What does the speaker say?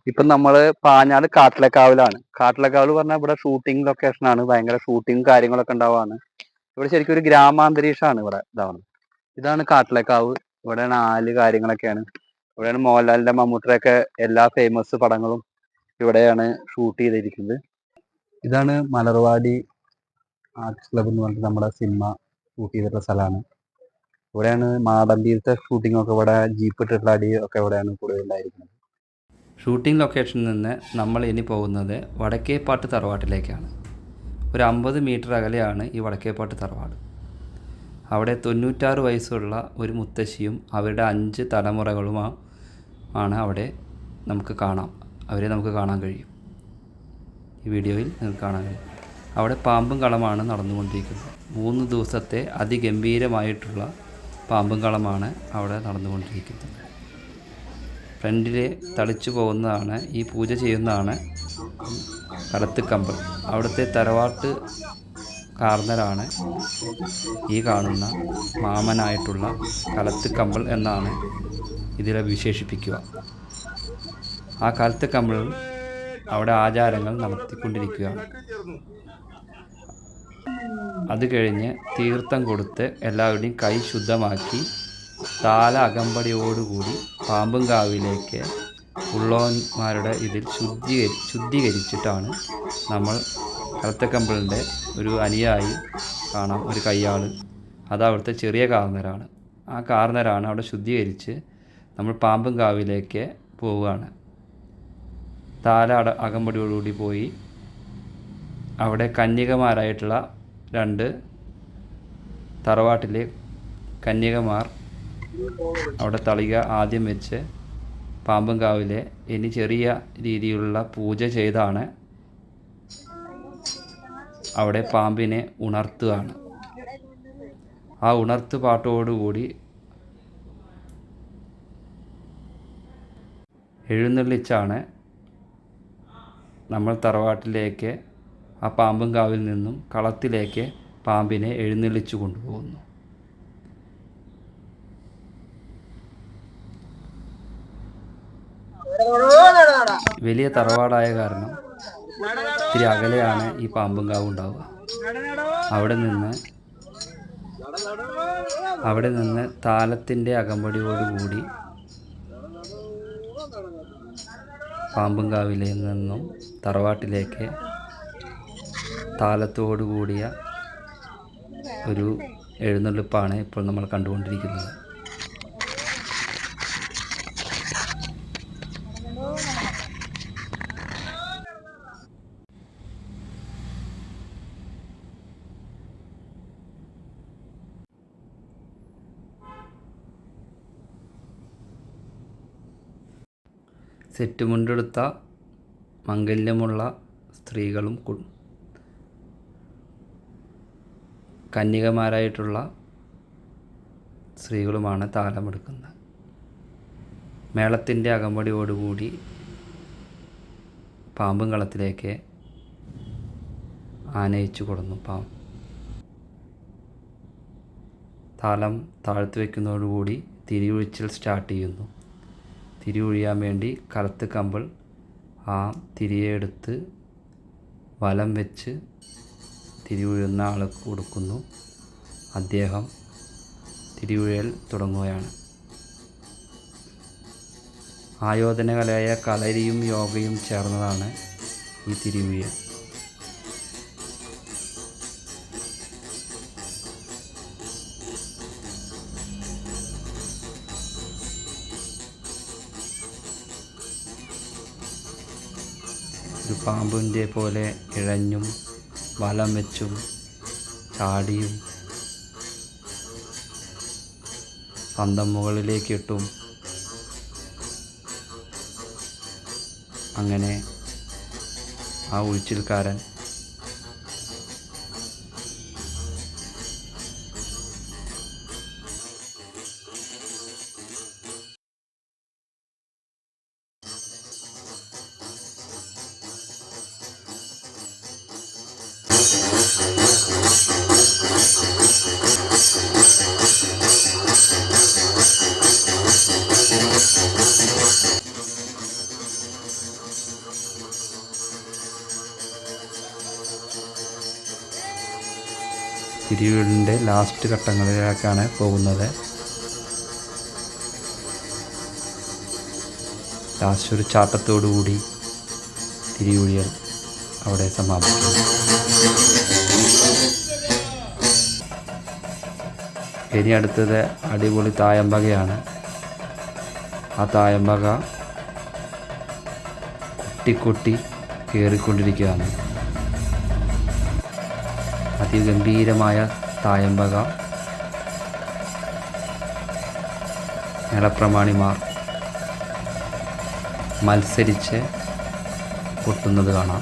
ഇപ്പം നമ്മള് പാഞ്ഞാട് കാട്ടിലക്കാവിലാണ്. കാട്ടിലക്കാവില് പറഞ്ഞാൽ ഇവിടെ ഷൂട്ടിംഗ് ലൊക്കേഷൻ ആണ്. ഭയങ്കര ഷൂട്ടിംഗ് കാര്യങ്ങളൊക്കെ ഉണ്ടാവാണ്. ഇവിടെ ശരിക്കും ഒരു ഗ്രാമാന്തരീക്ഷമാണ് ഇവിടെ ഇതാവുന്നത്. ഇതാണ് കാട്ടിലക്കാവ്. ഇവിടെയാണ് ആല് കാര്യങ്ങളൊക്കെയാണ്. ഇവിടെയാണ് മോഹൻലാലിന്റെ മമ്മൂട്ടിയുടെ ഒക്കെ എല്ലാ ഫേമസ് പടങ്ങളും ഇവിടെയാണ് ഷൂട്ട് ചെയ്തിരിക്കുന്നത്. ഇതാണ് മലർവാടി ആർട്സ് ക്ലബ് എന്ന് പറഞ്ഞിട്ട് നമ്മുടെ സിനിമ ഷൂട്ട് ചെയ്തിട്ടുള്ള സ്ഥലമാണ്. ഇവിടെയാണ് മാടമ്പിയിലത്തെ ഷൂട്ടിംഗ് ഒക്കെ ഇവിടെ ജീപ്പ് ഇട്ടിട്ടുള്ള അടി ഒക്കെ ഇവിടെയാണ് കൂടുതലുണ്ടായിരിക്കുന്നത്. ഷൂട്ടിംഗ് ലൊക്കേഷനിൽ നിന്ന് നമ്മൾ ഇനി പോകുന്നത് വടക്കേപ്പാട്ട് തറവാട്ടിലേക്കാണ്. ഒരു 50 മീറ്റർ അകലെയാണ് ഈ വടക്കേപ്പാട്ട് തറവാട്. അവിടെ 96 വയസ്സുള്ള ഒരു മുത്തശ്ശിയും അവരുടെ 5 തലമുറകളുമാണ് അവിടെ നമുക്ക് കാണാം. അവരെ നമുക്ക് കാണാൻ കഴിയും. ഈ വീഡിയോയിൽ നിങ്ങൾക്ക് കാണാൻ കഴിയും. അവിടെ പാമ്പും കളമാണ് നടന്നുകൊണ്ടിരിക്കുന്നത്. 3 ദിവസത്തെ അതിഗംഭീരമായിട്ടുള്ള പാമ്പും കളമാണ് അവിടെ നടന്നുകൊണ്ടിരിക്കുന്നത്. ഫ്രണ്ടിൽ തളിച്ചു പോകുന്നതാണ്, ഈ പൂജ ചെയ്യുന്നതാണ് കളത്തുക്കമ്പ്. അവിടുത്തെ തറവാട്ട് കാർന്നരാണ് ഈ കാണുന്ന മാമനായിട്ടുള്ള കളത്തുക്കമ്പൾ എന്നാണ് ഇതിനെ വിശേഷിപ്പിക്കുക. ആ കളത്തുക്കമ്പൾ അവിടെ ആചാരങ്ങൾ നടത്തിക്കൊണ്ടിരിക്കുകയാണ്. അത് കഴിഞ്ഞ് തീർത്ഥം കൊടുത്ത് എല്ലാവരുടെയും കൈ ശുദ്ധമാക്കി താല അകമ്പടിയോടുകൂടി പാമ്പുംകാവിലേക്ക് ഉള്ളവന്മാരുടെ ഇതിൽ ശുദ്ധീകരിച്ചിട്ടാണ് നമ്മൾ കളത്തക്കമ്പളിൻ്റെ ഒരു അനുയായി കാണാം, ഒരു കയ്യാൾ. അത് അവിടുത്തെ ചെറിയ കാർന്നരാണ്. ആ കാർന്നരാണ് അവിടെ ശുദ്ധീകരിച്ച് നമ്മൾ പാമ്പുംകാവിലേക്ക് പോവുകയാണ്. താല അകമ്പടിയോടുകൂടി പോയി അവിടെ കന്യകമാരായിട്ടുള്ള 2 തറവാട്ടിലെ കന്യകമാർ അവിടെ തളിക ആദ്യം വെച്ച് പാമ്പുംകാവിലെ ഇനി ചെറിയ രീതിയിലുള്ള പൂജ ചെയ്താണ് അവിടെ പാമ്പിനെ ഉണർത്തുകയാണ്. ആ ഉണർത്തു പാട്ടോടുകൂടി എഴുന്നള്ളിച്ചാണ് നമ്മൾ തറവാട്ടിലേക്ക് ആ പാമ്പുംകാവിൽ നിന്നും കളത്തിലേക്ക് പാമ്പിനെ എഴുന്നള്ളിച്ചു കൊണ്ടുപോകുന്നു. വലിയ തറവാടായ കാരണം ഇത്തിരി അകലെയാണ് ഈ പാമ്പുംകാവ് ഉണ്ടാവുക. അവിടെ നിന്ന് താലത്തിൻ്റെ അകമ്പടിയോടുകൂടി പാമ്പുംകാവിലെ നിന്നും തറവാട്ടിലേക്ക് താലത്തോടു കൂടിയ ഒരു എഴുന്നള്ളിപ്പാണ് ഇപ്പോൾ നമ്മൾ കണ്ടുകൊണ്ടിരിക്കുന്നത്. സെറ്റ് മുണ്ടെടുത്ത മംഗല്യമുള്ള സ്ത്രീകളും കന്യകമാരായിട്ടുള്ള സ്ത്രീകളുമാണ് താലമെടുക്കുന്നത്. മേളത്തിൻ്റെ അകമ്പടിയോടുകൂടി പാമ്പും കളത്തിലേക്ക് ആനയിച്ചു കൊടുന്നു. താലം താഴ്ത്തി വയ്ക്കുന്നതോടുകൂടി തിരിയൊഴിച്ചിൽ സ്റ്റാർട്ട് ചെയ്യുന്നു. തിരി ഒഴിയാൻ വേണ്ടി കളത്ത് കമ്പിൾ ആ തിരിയെ എടുത്ത് വലം വെച്ച് തിരി ഒഴിയുന്ന ആൾക്ക് കൊടുക്കുന്നു. അദ്ദേഹം തിരി ഒഴിയൽ തുടങ്ങുകയാണ്. ആയോധനകലയായ കളരിയും യോഗയും ചേർന്നതാണ് ഈ തിരി ഒഴിയൽ. ഒരു പാമ്പിൻ്റെ പോലെ ഇഴഞ്ഞും വലം വെച്ചും ചാടിയും പന്തം മുകളിലേക്കിട്ടും അങ്ങനെ ആ ഉഴിച്ചിൽക്കാരൻ തിരിയൂരിൻ്റെ ലാസ്റ്റ് ഘട്ടങ്ങളിലേക്കാണ് പോകുന്നത്. ലാസ്റ്റ് ഒരു ചാട്ടത്തോടു കൂടി തിരിയൂഴിയൽ അവിടെ സമാപിക്കുന്നു. ഇനി അടുത്തത് അടിപൊളി തായമ്പകയാണ്. ആ തായമ്പക കുട്ടി കയറിക്കൊണ്ടിരിക്കുകയാണ്. അതിഗംഭീരമായ തായമ്പക മേളപ്രമാണിമാർ മത്സരിച്ച് കൊട്ടുന്നത് കാണാം.